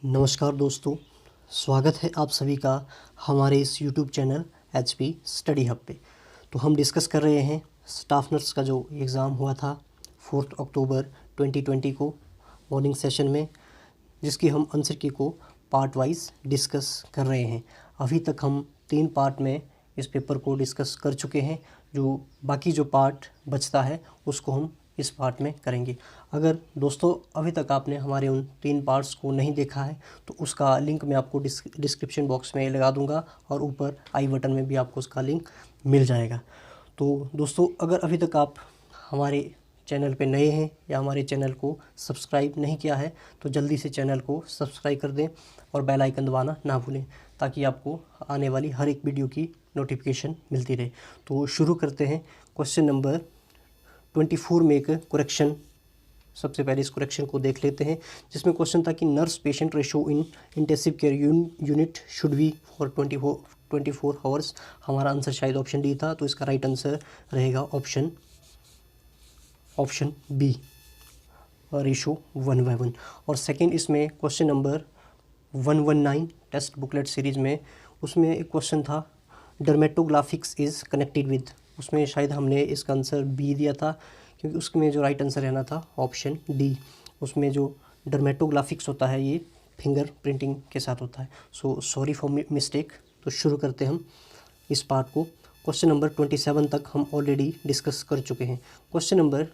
नमस्कार दोस्तों, स्वागत है आप सभी का हमारे इस YouTube channel HP study hub पे। तो हम डिस्कस कर रहे हैं स्टाफ नर्स का जो एग्ज़ाम हुआ था 4 अक्टूबर 2020 को मॉर्निंग सेशन में, जिसकी हम आंसर की को पार्ट वाइज डिस्कस कर रहे हैं। अभी तक हम 3 पार्ट में इस पेपर को डिस्कस कर चुके हैं। जो बाकी जो पार्ट बचता है उसको हम इस पार्ट में करेंगे। अगर दोस्तों अभी तक आपने हमारे उन 3 पार्ट्स को नहीं देखा है तो उसका लिंक मैं आपको डिस्क्रिप्शन बॉक्स में लगा दूंगा और ऊपर आई बटन में भी आपको उसका लिंक मिल जाएगा। तो दोस्तों, अगर अभी तक आप हमारे चैनल पे नए हैं या हमारे चैनल को सब्सक्राइब नहीं किया है तो जल्दी से चैनल को सब्सक्राइब कर दें और बेल आइकन दबाना ना भूलें, ताकि आपको आने वाली हर एक वीडियो की नोटिफिकेशन मिलती रहे। तो शुरू करते हैं। क्वेश्चन नंबर 24 में एक करेक्शन, सबसे पहले इस करेक्शन को देख लेते हैं, जिसमें क्वेश्चन था कि nurse patient ratio in intensive care unit should be for 24 hours. हमारा आंसर शायद ऑप्शन डी था, तो इसका राइट आंसर रहेगा ऑप्शन बी, रेशो 1/1। और सेकंड इसमें question number 119 test booklet series में, उसमें एक क्वेश्चन था डर्मेटोग्राफिक्स इज़ कनेक्टेड विद। उसमें शायद हमने इसका आंसर बी दिया था, क्योंकि उसमें जो राइट आंसर रहना था ऑप्शन डी। उसमें जो डर्मेटोग्राफिक्स होता है ये फिंगर प्रिंटिंग के साथ होता है। So sorry for mistake. तो शुरू करते हम इस पार्ट को। क्वेश्चन नंबर 27 तक हम ऑलरेडी डिस्कस कर चुके हैं। क्वेश्चन नंबर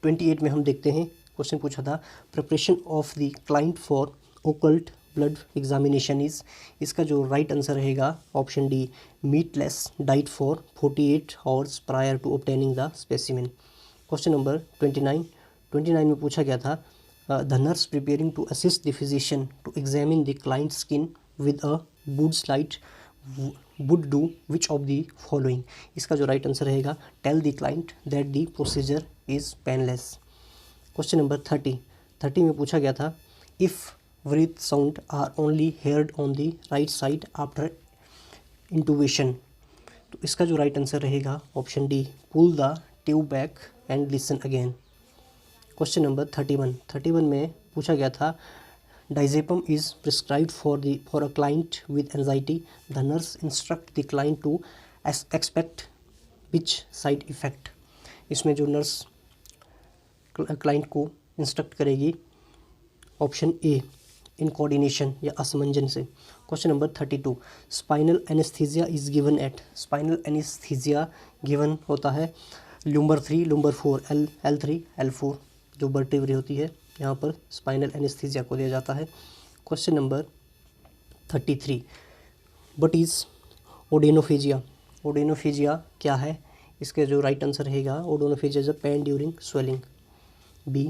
28 में हम देखते हैं, क्वेश्चन पूछा था preparation of the client for occult blood examination is. इसका जो राइट आंसर रहेगा option D, meatless diet for 48 hours prior to obtaining the specimen. Question number 29 में पूछा गया था the nurse preparing to assist the physician to examine the client skin with a Wood's light would do which of the following। इसका जो right answer रहेगा tell the client that the procedure is painless. Question number 30 में पूछा गया था if breath sound are only heard on the right side after intubation. तो इसका जो राइट आंसर रहेगा option D, pull the tube back and listen again. Question number 31 में पूछा गया था diazepam is prescribed for a client with anxiety, the nurse instruct the client to expect which side effect. इसमें जो nurse client को instruct करेगी option A, in coordination या असमंजन से। Question number 32 spinal anaesthesia is given at. Spinal anaesthesia given होता है lumbar 3, lumbar 4, L3, L4 जो vertebrae होती है, यहाँ पर स्पाइनल एनेस्थीसिया को दिया जाता है। Question number 33 what is odynophagia. Odynophagia क्या है? इसके जो राइट आंसर रहेगा odynophagia is a pain during swallowing, B.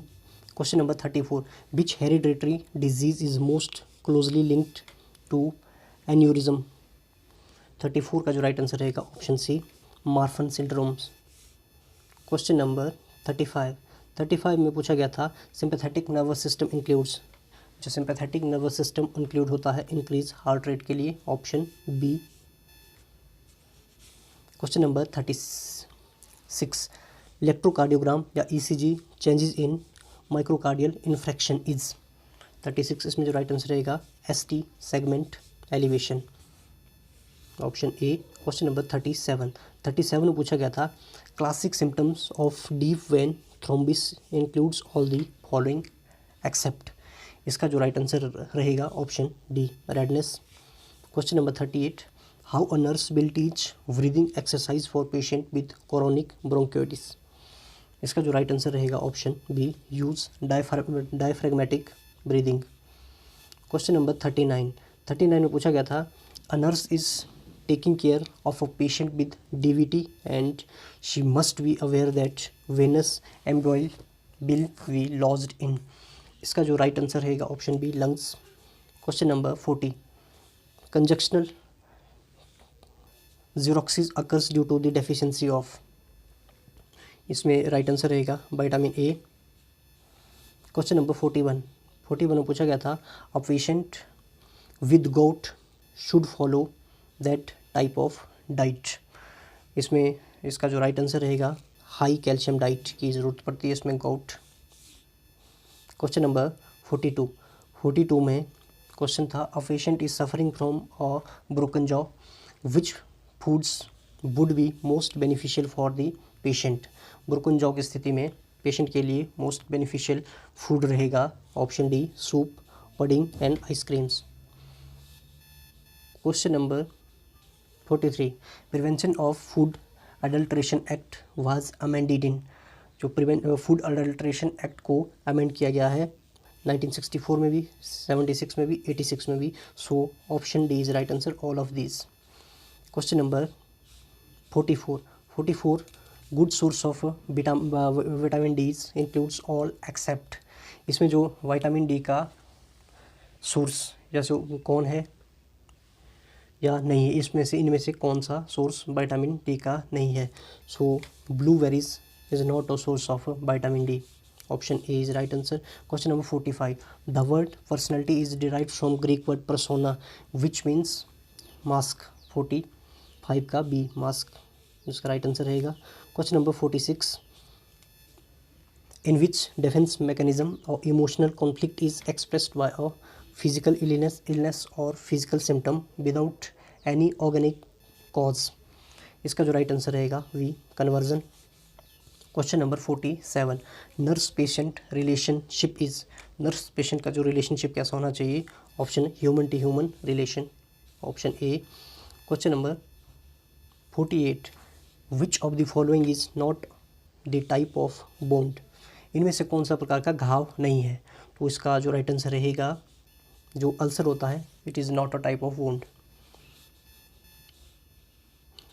Question number 34 which hereditary disease is most closely linked to aneurysm. 34 का जो राइट आंसर रहेगा option C, Marfan syndromes. Question number 35 में पूछा गया था सिंपैथेटिक नर्वस सिस्टम इंक्लूड्स। जो sympathetic nervous system include होता है इंक्रीज हार्ट रेट के लिए, option B. Question number 36 electrocardiogram या ECG changes in myocardial infarction is. 36 इसमें जो राइट आंसर रहेगा ST segment elevation, option A. Question number 37 में पूछा गया था classic symptoms of deep vein thrombosis includes all the following except. इसका जो राइट आंसर रहेगा option D, redness. Question number 38 how a nurse will teach breathing exercise for patient with chronic bronchitis. इसका जो right answer रहेगा option B, use diaphragmatic breathing. Question number 39 में पूछा गया था a nurse is taking care of a patient with DVT and she must be aware that venous emboli will be lodged in। इसका जो right answer रहेगा option B, lungs. Question number 40 conjunctival xerosis occurs due to the deficiency of. इसमें right answer रहेगा vitamin A. Question number 41 में पूछा गया था a patient with gout should follow that type of diet. इसमें इसका जो राइट आंसर रहेगा हाई कैल्शियम डाइट की ज़रूरत पड़ती है इसमें गोट। क्वेश्चन नंबर 42 में क्वेश्चन था a patient is suffering from a broken jaw, which foods would be most beneficial for the patient. Broken jaw की स्थिति में पेशेंट के लिए मोस्ट बेनिफिशियल फूड रहेगा option D soup, pudding and ice creams. Question number 43 prevention of food adulteration act was amended in. जो food adulteration act को amend किया गया है 1964 में भी, 76 में भी, 86 में भी। So option D is right answer all of this. Question number 44 good source of vitamin D includes all except. इसमें जो विटामिन डी का सोर्स जैसे कौन है या नहीं है, इसमें से इनमें से कौन सा सोर्स विटामिन डी का नहीं है। So blueberries is not a source of vitamin D, option A is right answer. Question number 45 the word personality is derived from Greek word persona which means mask. 45 का B mask इसका right answer रहेगा। Question number 46 in which defence mechanism और emotional conflict is expressed by a physical illness और physical symptom without any organic cause. इसका जो right answer रहेगा we conversion. Question number 47 nurse patient relationship is. Nurse patient का जो relationship कैसा होना चाहिए, option human to human relation, option A. Question number 48 which of the following is not the type of bond. इनमें से कौन सा प्रकार का घाव नहीं है, तो इसका जो राइट आंसर रहेगा जो अल्सर होता है it is not a type of wound.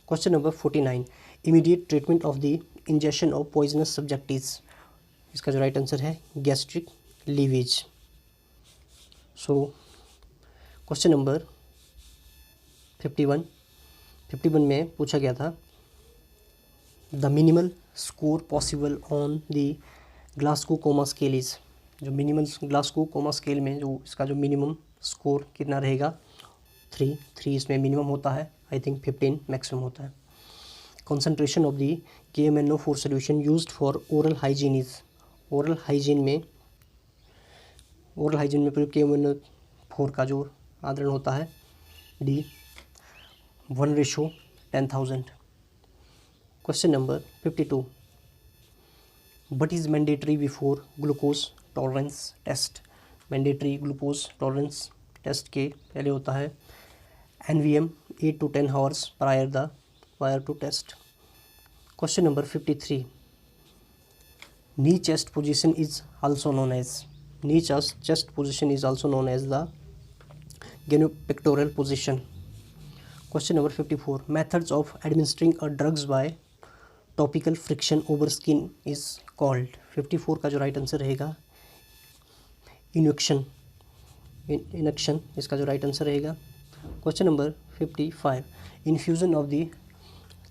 Question number 49 immediate treatment of the ingestion of poisonous substances. इसका जो राइट आंसर है gastric lavage. So question number 51 में पूछा गया था the minimal score possible on the Glasgow coma scale is. जो minimal Glasgow coma scale में जो इसका जो मिनिमम स्कोर कितना रहेगा 3 इसमें मिनिमम होता है, आई थिंक 15 मैक्सिमम होता है। Concentration of the KMnO4 solution used for oral hygiene is. Oral hygiene में प्रयोग KMnO4 का जो आंदोलन होता है D 1:10,000। Question number 52 What is mandatory before glucose tolerance test? Mandatory glucose tolerance test के पहले होता है NVM 8 to 10 hours prior to test. Question number 53 knee chest position is also known as the genopectoral position. Question number 54 methods of administering a drugs by topical friction over skin is called. 54 का जो right answer रहेगा इनक्शन इसका जो right answer रहेगा। Question number 55 infusion of the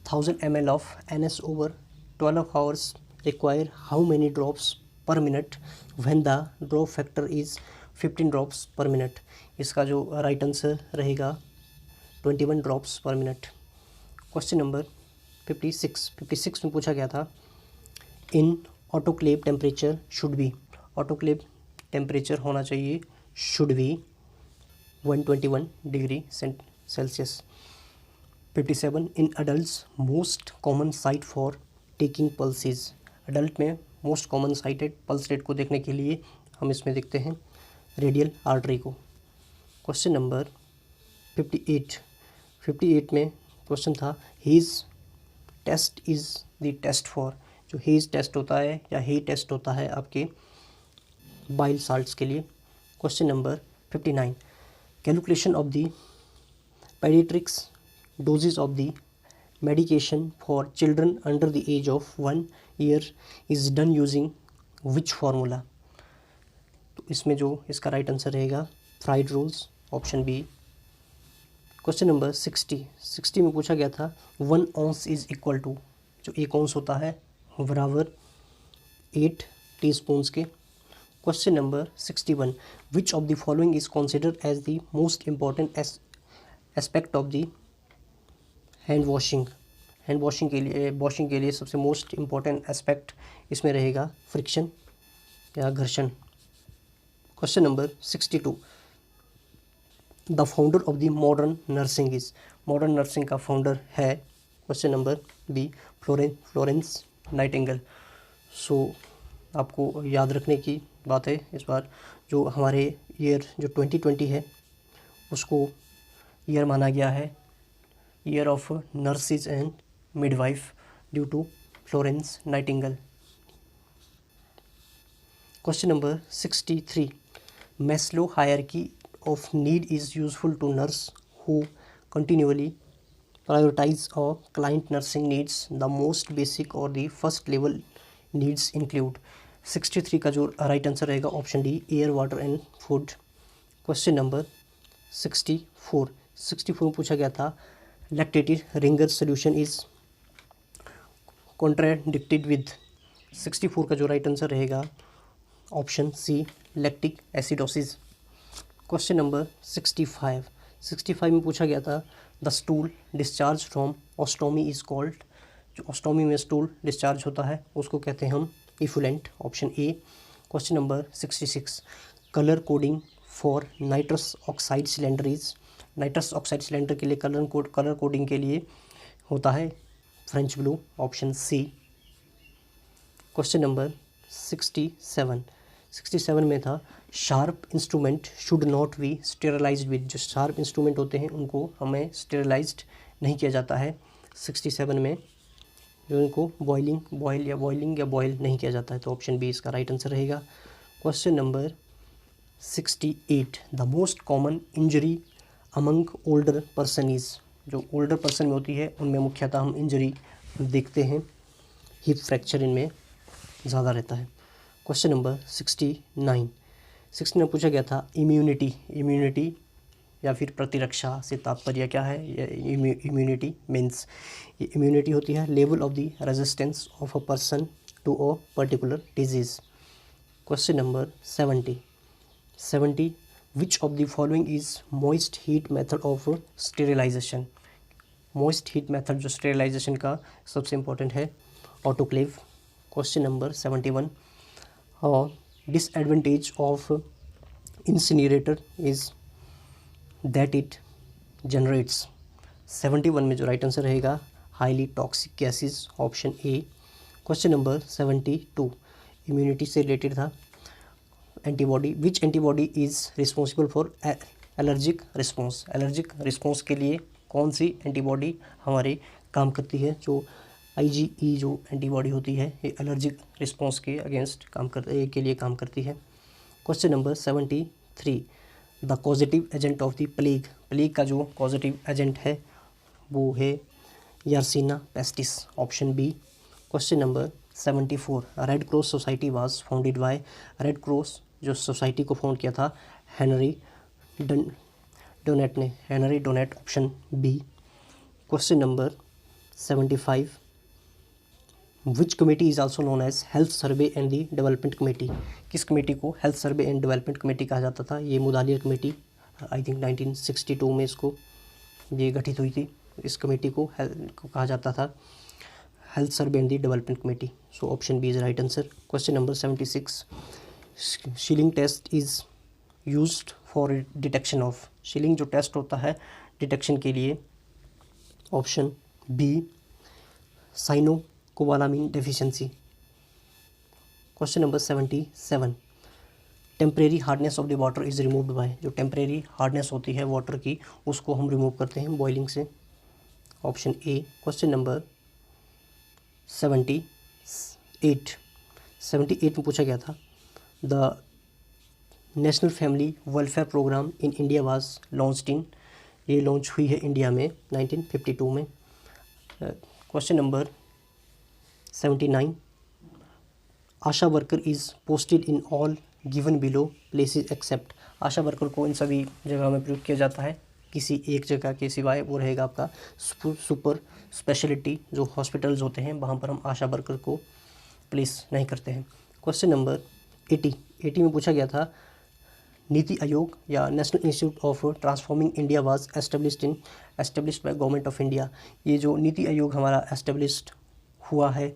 1000 ml of NS over 12 hours require how many drops पर minute when the drop factor is 15 drops पर minute. इसका जो राइट आंसर रहेगा 21 ड्रॉप्स पर मिनट। क्वेश्चन नंबर 56 में पूछा गया था in autoclave temperature should be. Autoclave temperature होना चाहिए should be 121 degree Celsius. 57 in adults most common site for taking pulses. Adult में most common sited pulse rate को देखने के लिए हम इसमें देखते हैं रेडियल आर्टरी को। क्वेश्चन नंबर 58 में क्वेश्चन था Heaf test is the test for. जो हीज टेस्ट होता है या ही टेस्ट होता है आपके बाइल साल्ट्स के लिए। Question number 59 calculation of the pediatrics dosages of the medication for children under the age of 1 year is done using which formula. तो इसमें जो इसका राइट आंसर रहेगा Fried rules, option B. Question number 60 में पूछा गया था 1 ounce इज इक्वल टू। जो 1 ounce होता है बराबर 8 टीस्पून्स के। Question number 61 which of the following is considered as the most important aspect of the hand washing के लिए सबसे मोस्ट इम्पॉर्टेंट एस्पेक्ट इसमें रहेगा फ्रिक्शन या घर्षण। Question number 62 the founder of the modern nursing is, modern nursing का founder है, question number B, Florence Nightingale. So आपको याद रखने की बात है इस बार, जो हमारे ईयर जो 2020 है उसको ईयर माना गया है year of nurses and midwife due to Florence Nightingale. Question number 63, Maslow hierarchy of need is useful to nurse who continually prioritize or client nursing needs. The most basic or the first level needs include, 63 का जो right answer रहेगा option D, air water and food. Question number 64 में पूछा गया था lactated Ringer solution is contradicted with, 64 का जो right answer रहेगा option C, lactic acidosis. Question number 65 में पूछा गया था the stool discharge from ostomy is called, जो ऑस्टोमी में स्टूल डिस्चार्ज होता है उसको कहते हैं हम effluent, option A. Question number 66, colour coding for nitrous oxide cylinder is, nitrous oxide cylinder के लिए कलर कोडिंग के लिए होता है French blue, option C. Question number 67 में था sharp instrument should not be sterilized with, जो शार्प इंस्ट्रूमेंट होते हैं उनको हमें स्टेरलाइज्ड नहीं किया जाता है 67 में, जो उनको बॉइल नहीं किया जाता है, तो ऑप्शन बी इसका राइट आंसर रहेगा। Question number 68, the most common injury among older person is, जो ओल्डर पर्सन में होती है उनमें मुख्यतः हम इंजरी देखते हैं, हिप फ्रैक्चर इनमें ज़्यादा रहता है। क्वेश्चन नंबर 69 में पूछा गया था इम्यूनिटी या फिर प्रतिरक्षा से तात्पर्य क्या है, इम्यूनिटी मीन्स, इम्यूनिटी होती है level of the resistance of a person to a particular disease. Question number 70, which of the following is moist heat method of sterilization, moist heat method जो स्टेरिलाइजेशन का सबसे इम्पोर्टेंट है autoclave. Question number 71, disadvantage of incinerator is that it generates, 71 में जो right answer रहेगा highly toxic gases, option A. Question number 72 immunity से related था, antibody, which antibody is responsible for allergic response के लिए कौन सी एंटीबॉडी हमारे काम करती है, जो IgE जो एंटीबॉडी होती है ये एलर्जिक रिस्पॉन्स के अगेंस्ट के लिए काम करती है। Question number 73, the positive agent of the plague का जो पॉजिटिव एजेंट है वो है Yersinia pestis, option B. Question number 74, Red Cross society was founded by, Red Cross जो सोसाइटी को फाउंड किया था हेनरी डोनेट ने, Henry Dunant, option B. Question number 75, which committee is also known as health survey and the development committee, किस committee को health survey and development committee कहा जाता था, ये मुदालियर कमेटी आई थिंक 1962 में इसको ये गठित हुई थी, इस कमेटी को कहा जाता था health survey and the development committee, so option B is right answer. Question number 76, Schilling test is used for detection of, Schilling जो टेस्ट होता है डिटेक्शन के लिए, option B, cyanocobalamin deficiency. Question number 77, temporary hardness of the water is removed by, जो temporary hardness होती है water की उसको हम रिमूव करते हैं बॉइलिंग से, ऑप्शन ए। क्वेश्चन नंबर 78 में पूछा गया था the national family welfare programme in India was launched in, ये लॉन्च हुई है इंडिया में 1952 में। Question number 79, ASHA worker is posted in all given below places except, ASHA worker को इन सभी जगह में प्रयोग किया जाता है किसी एक जगह के सिवाय, वो रहेगा आपका सुपर स्पेशलिटी जो हॉस्पिटल्स होते हैं वहाँ पर हम आशा वर्कर को प्लेस नहीं करते हैं। क्वेश्चन नंबर 80 में पूछा गया था नीति आयोग या national institute of transforming India was established by government of India, ये जो नीति आयोग हमारा एस्टेब्लिश्ड हुआ है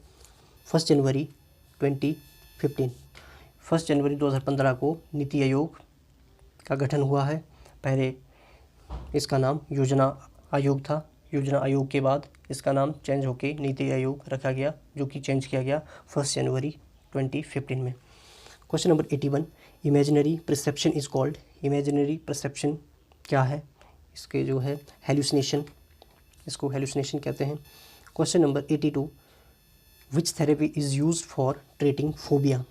1 जनवरी 2015 को नीति आयोग का गठन हुआ है। पहले इसका नाम योजना आयोग था। योजना आयोग के बाद इसका नाम चेंज होके नीति आयोग रखा गया, जो कि चेंज किया गया 1 जनवरी 2015 में। Question number 81, imaginary perception is called. Imaginary perception क्या है? इसके जो है हेलुसिनेशन, इसको हेलुसिनेशन कहते हैं। Question number 82, which therapy is used for treating phobia.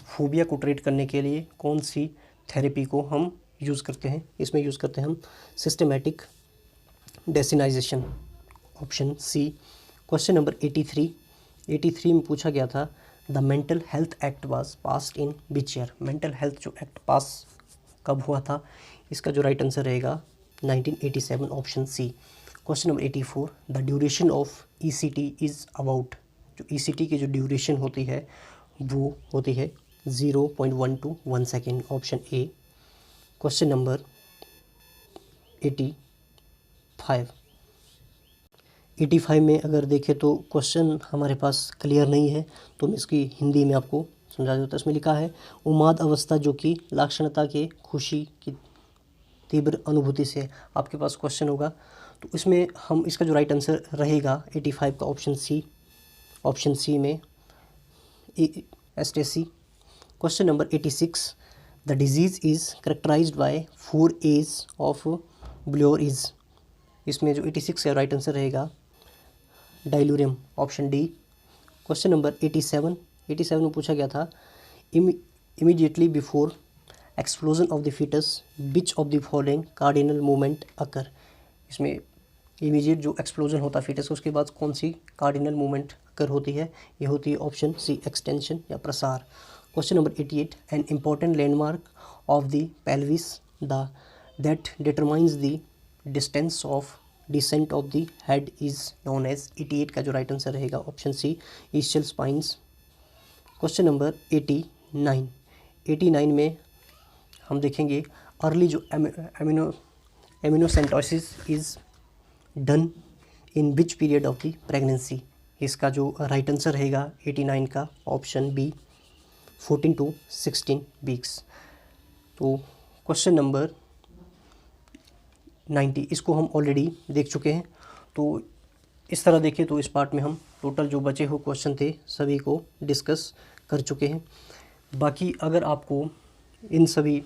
Phobia को ट्रीट करने के लिए कौन सी थेरेपी को हम यूज़ करते हैं? इसमें यूज़ करते हैं हम systematic desensitization, option C. Question number 83 में पूछा गया था, the mental health act was passed in which year. Mental health जो एक्ट पास कब हुआ था? इसका जो राइट आंसर रहेगा 1987, option C. Question number 84, the duration of ECT is about. जो ECT की जो ड्यूरेशन होती है वो होती है 0.1 to 1 second, option A. Question number 85 में अगर देखें तो क्वेश्चन हमारे पास क्लियर नहीं है, तो मैं इसकी हिंदी में आपको समझा देता हूँ। इसमें लिखा है, उन्माद अवस्था जो कि लाक्षणिकता के खुशी की तीव्र अनुभूति से। आपके पास क्वेश्चन होगा तो इसमें हम इसका जो राइट आंसर रहेगा 85 का ऑप्शन सी में ecstasy. Question number 86, the disease is characterised by 4 A's of Bleuler is. इसमें जो 86 का राइट आंसर रहेगा delirium, option D. Question number 87 में पूछा गया था, immediately before expulsion of the foetus which of the following cardinal movement occur. इसमें immediate जो एक्सप्लोजन होता है फीटस, उसके बाद कौन सी कार्डिनल मूवमेंट अकर होती है? ये होती है ऑप्शन सी, एक्सटेंशन या प्रसार। Question number 88, an important landmark of the pelvis the that determines the distance of descent of the head is known as. 88 का जो राइट आंसर रहेगा option C, ischial spines. Question number 89 में हम देखेंगे, early जो amniocentesis is done in which period of the pregnancy. इसका जो right answer रहेगा 89 का ऑप्शन बी, 14 to 16 वीक्स। तो क्वेश्चन नंबर 90 इसको हम ऑलरेडी देख चुके हैं। तो इस तरह देखें तो इस पार्ट में हम टोटल जो बचे हुए क्वेश्चन थे सभी को डिस्कस कर चुके हैं। बाकी अगर आपको इन सभी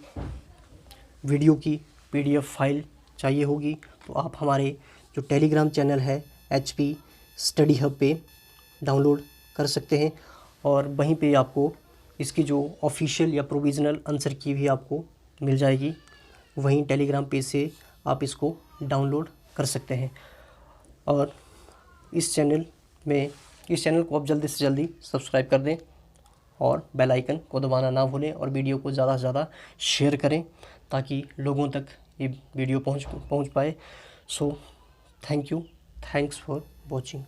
वीडियो की PDF फाइल चाहिए होगी तो आप हमारे जो टेलीग्राम चैनल है HP स्टडी हब पे डाउनलोड कर सकते हैं, और वहीं पे आपको इसकी जो ऑफिशियल या प्रोविज़नल आंसर की भी आपको मिल जाएगी। वहीं टेलीग्राम पेज से आप इसको डाउनलोड कर सकते हैं। और इस चैनल को आप जल्दी से जल्दी सब्सक्राइब कर दें और बेल आइकन को दबाना ना भूलें, और वीडियो को ज़्यादा से ज़्यादा शेयर करें ताकि लोगों तक ये वीडियो पहुंच पाए। So thanks for watching.